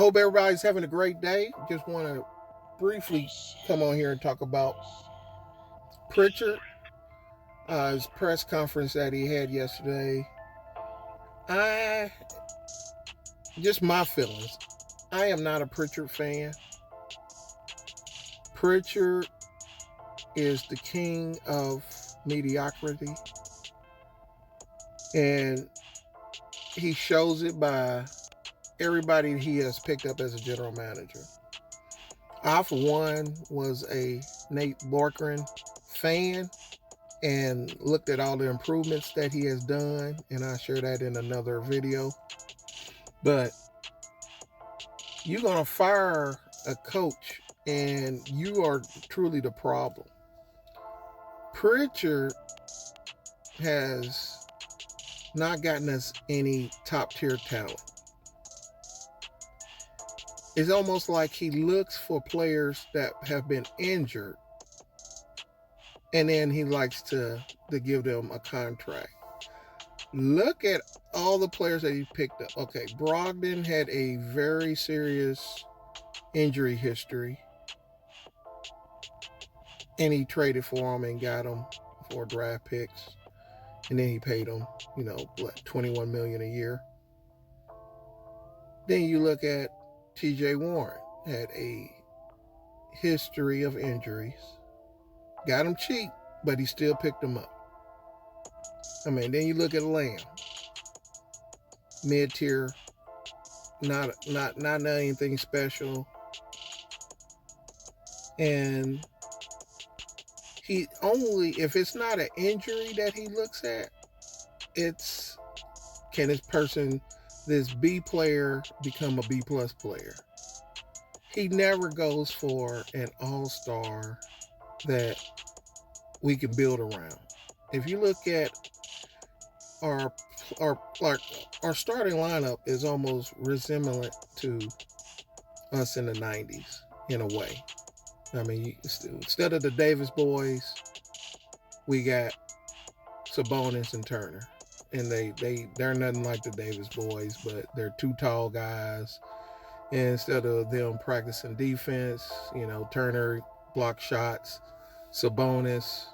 Hope everybody's having a great day. Just want to briefly come on here and talk about Pritchard, his press conference that he had yesterday. I just my feelings. I am not a Pritchard fan. Pritchard is the king of mediocrity, and he shows it by everybody he has picked up as a general manager. I, for one, was a Nate Borkran fan and looked at all the improvements that he has done, and I'll share that in another video. But you're going to fire a coach, and you are truly the problem. Pritchard has not gotten us any top-tier talent. It's almost like he looks for players that have been injured, and then he likes to give them a contract. Look at all the players that he picked up. Okay, Brogdon had a very serious injury history, and he traded for him and got him for draft picks, and then he paid him, $21 million a year. Then you look at TJ Warren, had a history of injuries. Got him cheap, but he still picked him up. Then you look at Lamb, mid-tier, not anything special. And he only, if it's not an injury that he looks at, it's, can this B player become a B plus player? He never goes for an all-star that we can build around. If you look at our starting lineup is almost resemblant to us in the 90s in a way. Instead of the Davis boys, we got Sabonis and Turner. And they're nothing like the Davis boys, but they're two tall guys. And instead of them practicing defense, Turner block shots. Sabonis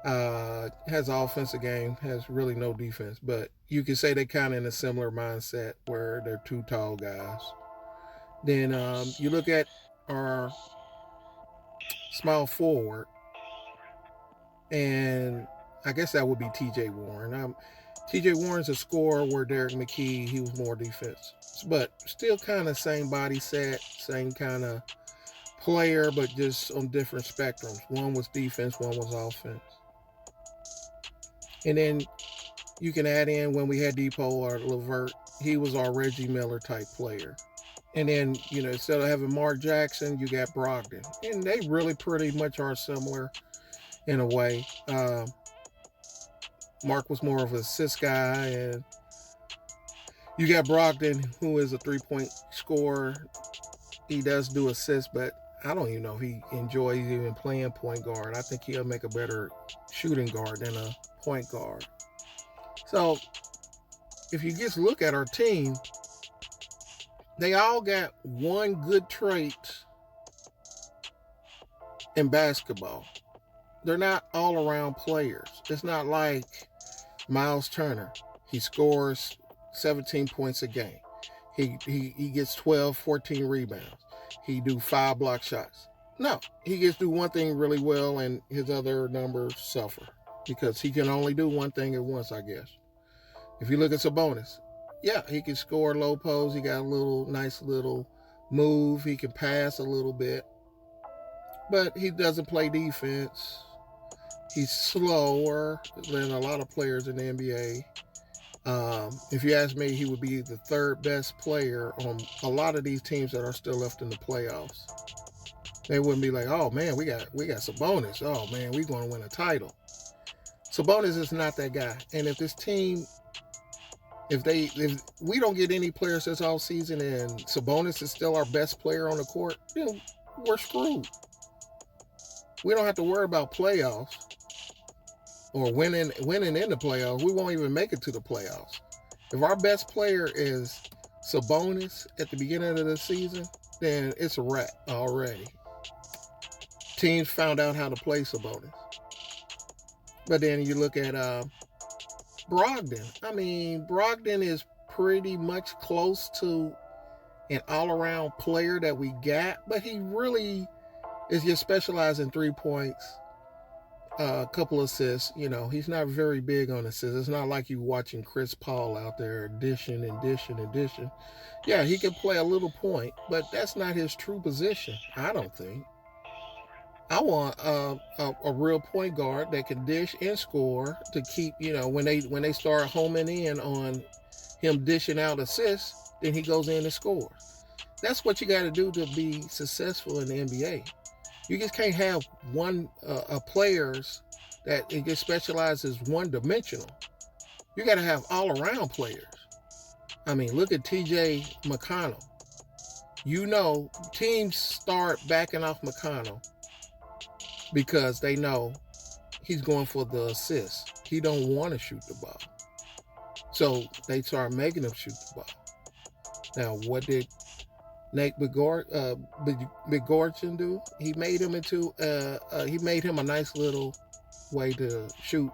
has an offensive game, has really no defense. But you can say they're kind of in a similar mindset where they're two tall guys. Then you look at our small forward, and I guess that would be TJ Warren. TJ Warren's a scorer where Derek McKee, he was more defense. But still kind of same body set, same kind of player, but just on different spectrums. One was defense, one was offense. And then you can add in when we had Depot or LeVert, he was our Reggie Miller type player. And then, instead of having Mark Jackson, you got Brogdon. And they really pretty much are similar in a way. Mark was more of an assist guy, and you got Brogdon, who is a three-point scorer. He does do assists, but I don't even know if he enjoys even playing point guard. I think he'll make a better shooting guard than a point guard. So if you just look at our team, they all got one good trait in basketball. They're not all-around players. It's not like Miles Turner. He scores 17 points a game. He gets 12, 14 rebounds. He do 5 block shots. No, he gets to do one thing really well, and his other numbers suffer because he can only do one thing at once, I guess. If you look at Sabonis, yeah, he can score low post. He got a nice little move. He can pass a little bit, but he doesn't play defense. He's slower than a lot of players in the NBA. If you ask me, he would be the third best player on a lot of these teams that are still left in the playoffs. They wouldn't be like, oh man, we got Sabonis. Oh man, we're going to win a title. Sabonis is not that guy. And if this team, if we don't get any players this offseason and Sabonis is still our best player on the court, then we're screwed. We don't have to worry about playoffs or winning in the playoffs. We won't even make it to the playoffs. If our best player is Sabonis at the beginning of the season, then it's a wrap already. Teams found out how to play Sabonis. But then you look at Brogdon. I mean, Brogdon is pretty much close to an all-around player that we got, but he really is just specialized in 3 points, a couple assists. He's not very big on assists. It's not like you watching Chris Paul out there dishing and dishing and dishing. Yeah, he can play a little point, but that's not his true position, I don't think. I want a real point guard that can dish and score to keep, when they start homing in on him dishing out assists, then he goes in and scores. That's what you got to do to be successful in the NBA. You just can't have players that it just specializes one-dimensional. You got to have all-around players. I mean, look at T.J. McConnell. Teams start backing off McConnell because they know he's going for the assist. He don't want to shoot the ball. So they start making him shoot the ball. Now, what did Nate Bjorkgren do? He made him a nice little way to shoot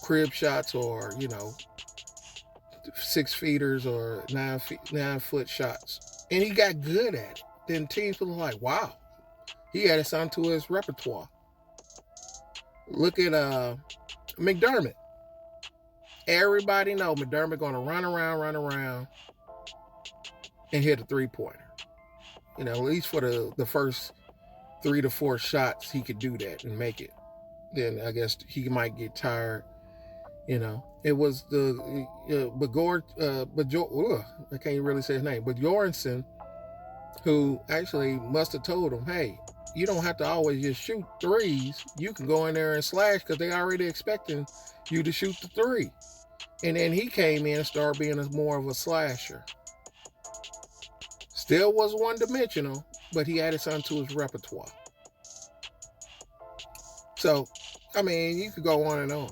crib shots or, 6-feeters or 9-foot shots. And he got good at it. Then teams were like, wow, he added something to his repertoire. Look at McDermott. Everybody know McDermott going to run around and hit a 3-pointer. At least for the first 3 to 4 shots, he could do that and make it. Then I guess he might get tired. It was the I can't really say his name, but Bjornsson, who actually must have told him, hey, you don't have to always just shoot threes. You can go in there and slash because they already expecting you to shoot the 3. And then he came in and started being more of a slasher. Still was one-dimensional, but he added something to his repertoire. So, I mean, you could go on and on.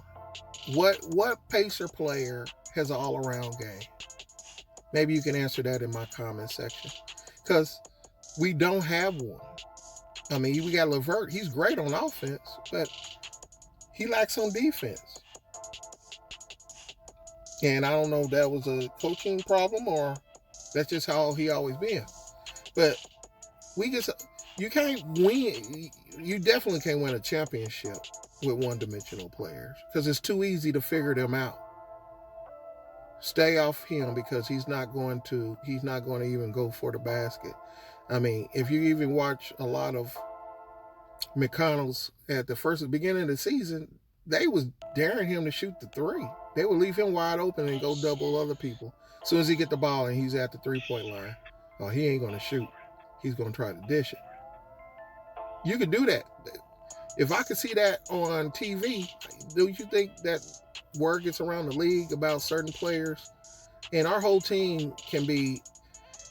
What Pacer player has an all-around game? Maybe you can answer that in my comment section. Because we don't have one. I mean, we got LeVert. He's great on offense, but he lacks on defense. And I don't know if that was a coaching problem or that's just how he always been. But you can't win. You definitely can't win a championship with one-dimensional players because it's too easy to figure them out. Stay off him because he's not going to even go for the basket. I mean, if you even watch a lot of McConnell's at the beginning of the season, they was daring him to shoot the 3. They would leave him wide open and go double other people. As soon as he get the ball and he's at the 3-point line, he ain't going to shoot. He's going to try to dish it. You could do that. If I could see that on TV, do you think that word gets around the league about certain players? And our whole team can be,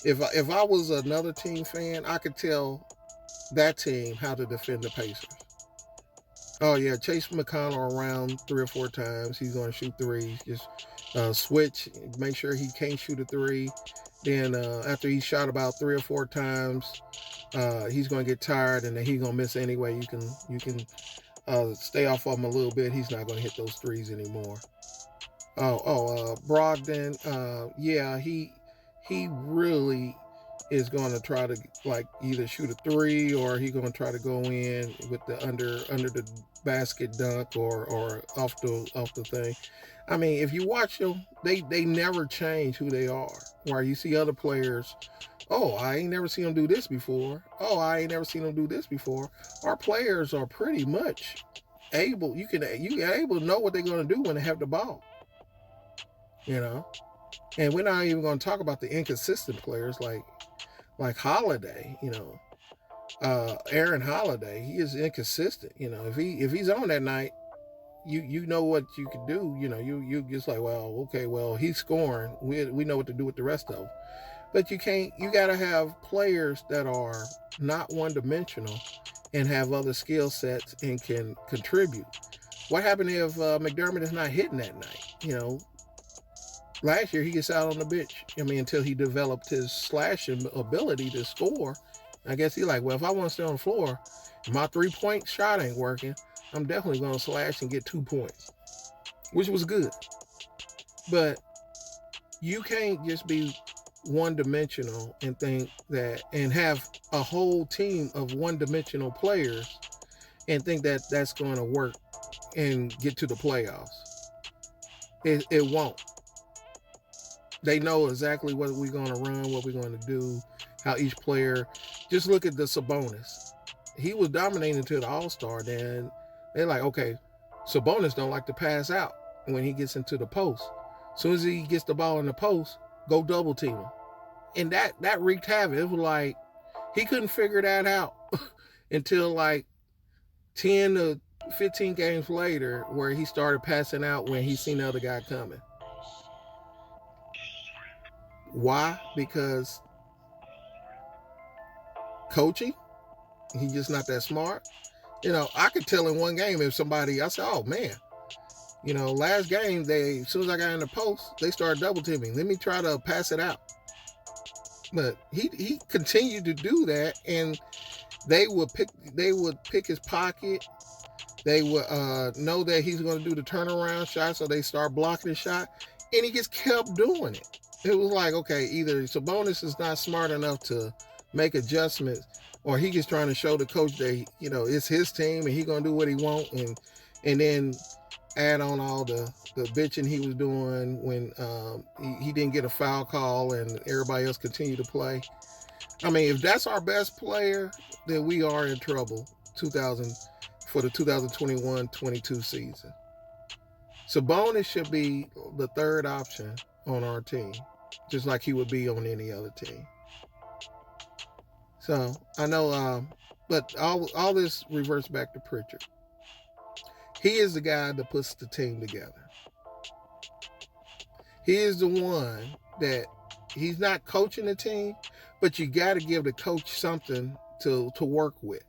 if I was another team fan, I could tell that team how to defend the Pacers. Oh, yeah, chase McConnell around 3 or 4 times. He's going to shoot 3s. Just switch, make sure he can't shoot a 3. Then after he shot about 3 or 4 times, he's going to get tired, and then he's going to miss anyway. You can stay off of him a little bit. He's not going to hit those 3s anymore. Brogdon, yeah, he really is going to try to either shoot a 3 or he's going to try to go in with the under the basket dunk or off the thing. I mean, if you watch them, they never change who they are. Where you see other players, I ain't never seen them do this before. I ain't never seen them do this before. Our players are pretty much able. You able to know what they're going to do when they have the ball. And we're not even going to talk about the inconsistent players like Holiday, Aaron Holiday. He is inconsistent. If he's on that night, you know what you can do. You just like, well, okay, well, he's scoring. We know what to do with the rest of them. But you got to have players that are not one-dimensional and have other skill sets and can contribute. What happened if McDermott is not hitting that night? Last year, he gets out on the bench. I mean, until he developed his slashing ability to score. I guess he like, well, if I want to stay on the floor, and my 3-point shot ain't working, I'm definitely going to slash and get 2 points, which was good. But you can't just be one-dimensional and think that, and have a whole team of one-dimensional players and think that that's going to work and get to the playoffs. It won't. They know exactly what we're going to run, what we're going to do, how each player. Just look at the Sabonis. He was dominating to the All-Star. Then they're like, okay, Sabonis don't like to pass out when he gets into the post. As soon as he gets the ball in the post, go double team him. And that wreaked havoc. It was like he couldn't figure that out until like 10 to 15 games later, where he started passing out when he seen the other guy coming. Why? Because coaching, he's just not that smart. I could tell in one game if somebody, I said, oh man, last game, as soon as I got in the post, they started double teaming. Let me try to pass it out. But he continued to do that, and they would pick his pocket. They would know that he's going to do the turnaround shot, so they start blocking his shot, and he just kept doing it. It was like, okay, either Sabonis is not smart enough to make adjustments, or he just trying to show the coach that it's his team and he gonna do what he want, and then add on all the bitching he was doing when he didn't get a foul call and everybody else continued to play. I mean, if that's our best player, then we are in trouble. For the 2021-22 season. Sabonis should be the third option on our team, just like he would be on any other team. So I know, but all this reverts back to Pritchard. He is the guy that puts the team together. He is the one that he's not coaching the team, but you got to give the coach something to work with.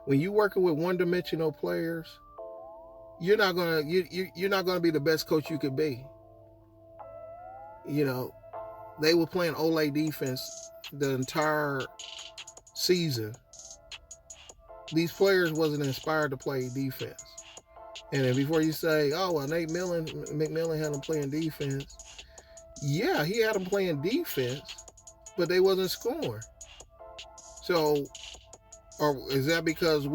When you're working with one-dimensional players, you're not gonna be the best coach you could be. They were playing Ole defense the entire season. These players wasn't inspired to play defense. And then before you say, oh, well, McMillan had them playing defense. Yeah, he had them playing defense, but they wasn't scoring. So, or is that because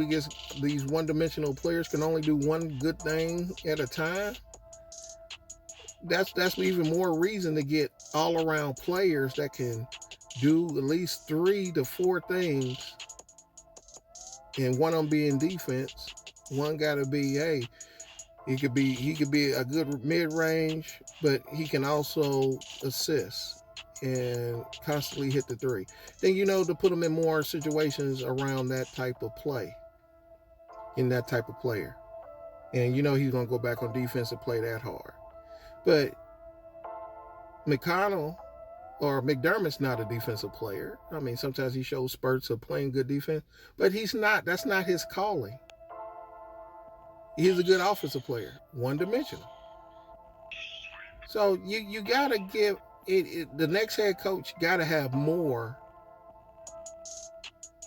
these one-dimensional players can only do one good thing at a time? That's even more reason to get all-around players that can do at least 3 to 4 things, and one of them being defense. One got to be, he could be a good mid-range, but he can also assist and constantly hit the 3. Then to put him in more situations around that type of play, in that type of player. And he's going to go back on defense and play that hard. But McConnell or McDermott's not a defensive player. I mean, sometimes he shows spurts of playing good defense, but he's not. That's not his calling. He's a good offensive player, one-dimensional. So you got to give the next head coach got to have more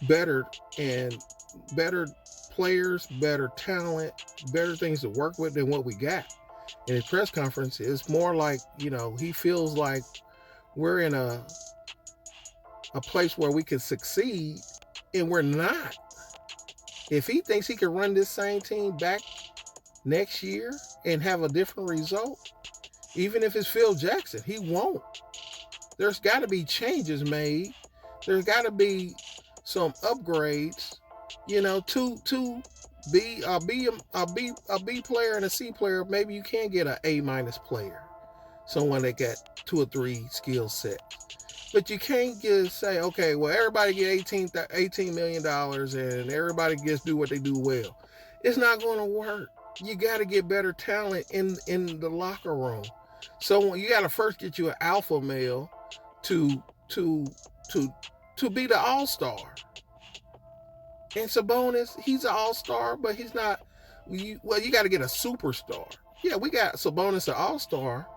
better players, better talent, better things to work with than what we got. In his press conference, it's more like, he feels like we're in a place where we can succeed, and we're not. If he thinks he can run this same team back next year and have a different result, even if it's Phil Jackson, he won't. There's got to be changes made. There's got to be some upgrades, to be a B player and a C player. Maybe you can get an A- player, someone that got 2 or 3 skill sets. But you can't just say, okay, well, everybody get $18 million and everybody just do what they do well. It's not going to work. You got to get better talent in the locker room. So you got to first get you an alpha male to be the all-star. And Sabonis, he's an all-star, but he's not. You got to get a superstar. Yeah, we got Sabonis an all-star,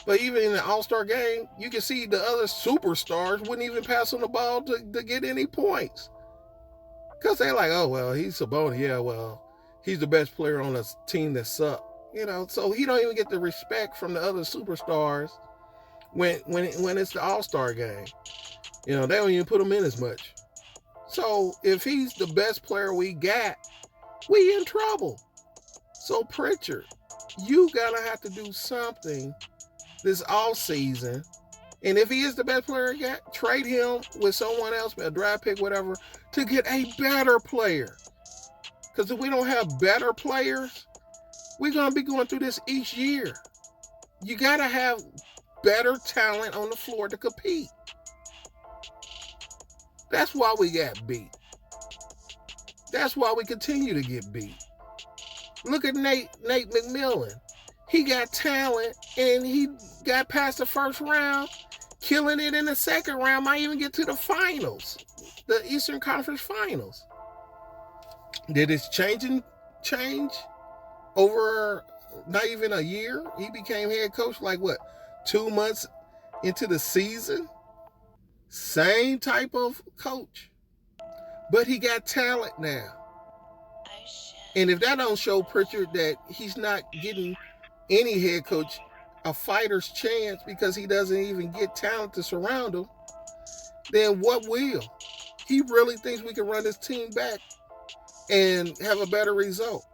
But even in the All-Star game, you can see the other superstars wouldn't even pass on the ball to get any points. Because they're like, oh, well, he's Sabonis. Yeah, well, he's the best player on a team that sucks. So he don't even get the respect from the other superstars when it's the All-Star game. They don't even put him in as much. So if he's the best player we got, we in trouble. So Pritchard, you gotta have to do something this off season. And if he is the best player you got, trade him with someone else, a draft pick, whatever, to get a better player. Because if we don't have better players, we're going to be going through this each year. You got to have better talent on the floor to compete. That's why we got beat. That's why we continue to get beat. Look at Nate McMillan. He got talent, and he got past the first round, killing it in the second round, might even get to the finals, the Eastern Conference Finals. Did his change over not even a year? He became head coach like 2 months into the season? Same type of coach. But he got talent now. And if that don't show Pritchard that he's not getting any head coach a fighter's chance because he doesn't even get talent to surround him, then what will? He really thinks we can run this team back and have a better result.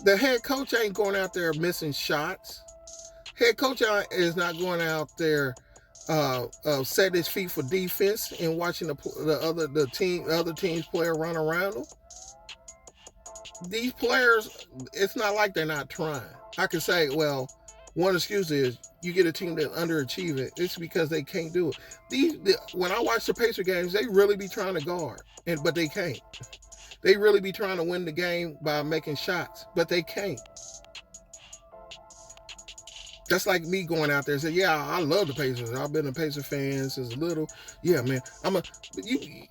The head coach ain't going out there missing shots. Head coach is not going out there setting his feet for defense and watching the other team's player run around them. These players, it's not like they're not trying. I could say, well, one excuse is you get a team that underachieve it. It's because they can't do it. When I watch the Pacer games, they really be trying to guard, but they can't. They really be trying to win the game by making shots, but they can't. That's like me going out there and saying, yeah, I love the Pacers. I've been a Pacer fan since little. Yeah, man.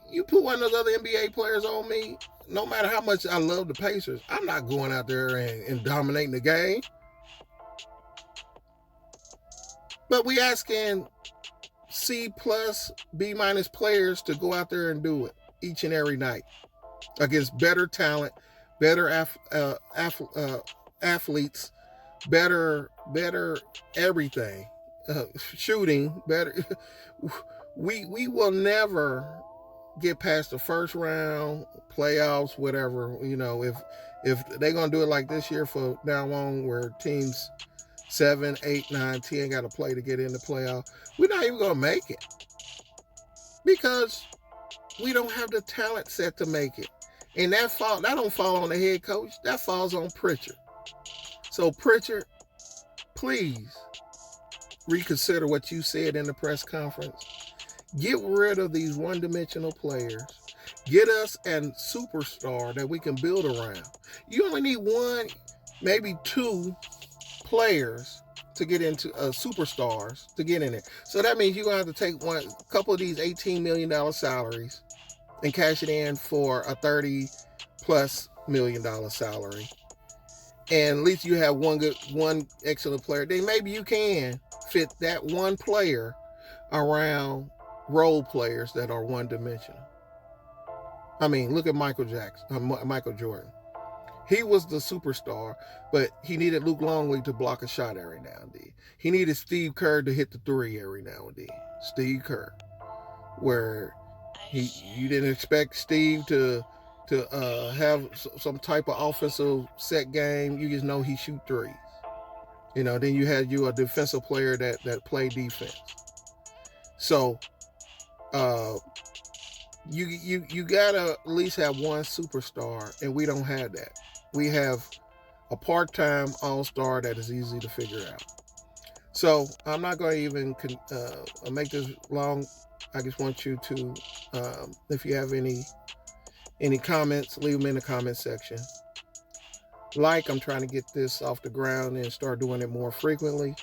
You put one of those other NBA players on me, no matter how much I love the Pacers, I'm not going out there and dominating the game. But we asking C+, B- players to go out there and do it each and every night against better talent, better athletes, better everything, shooting better. We will never get past the first round, playoffs, whatever. If they're gonna do it like this year for now on, where teams 7, 8, 9, 10 got to play to get in the playoff, we're not even gonna make it because we don't have the talent set to make it. And that don't fall on the head coach. That falls on Pritchard. So Pritchard, please reconsider what you said in the press conference. Get rid of these one-dimensional players. Get us a superstar that we can build around. You only need one, maybe two players to get into superstars to get in it. So that means you're going to have to take a couple of these $18 million salaries and cash it in for a $30+ million salary. And at least you have one excellent player. Then maybe you can fit that one player around role players that are one-dimensional. I mean, look at Michael Jordan. He was the superstar, but he needed Luke Longley to block a shot every now and then. He needed Steve Kerr to hit the three every now and then. Steve Kerr, where you didn't expect Steve to have some type of offensive set game. You just know he shoot threes. Then you had a defensive player that played defense. So you gotta at least have one superstar, and we don't have that. We have a part-time all-star that is easy to figure out. So I'm not going to even make this long. I just want you to, if you have any comments, leave them in the comment section. I'm trying to get this off the ground and start doing it more frequently.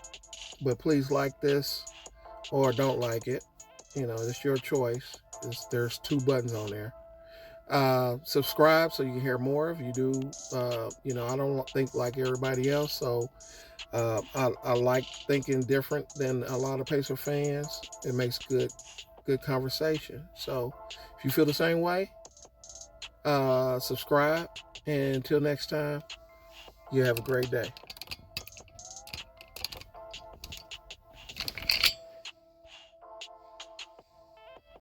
But please like this or don't like it. It's your choice. There's 2 buttons on there. Subscribe so you can hear more. If you do, I don't think like everybody else. So I like thinking different than a lot of Pacer fans. It makes good conversation. So if you feel the same way, subscribe. And until next time, you have a great day.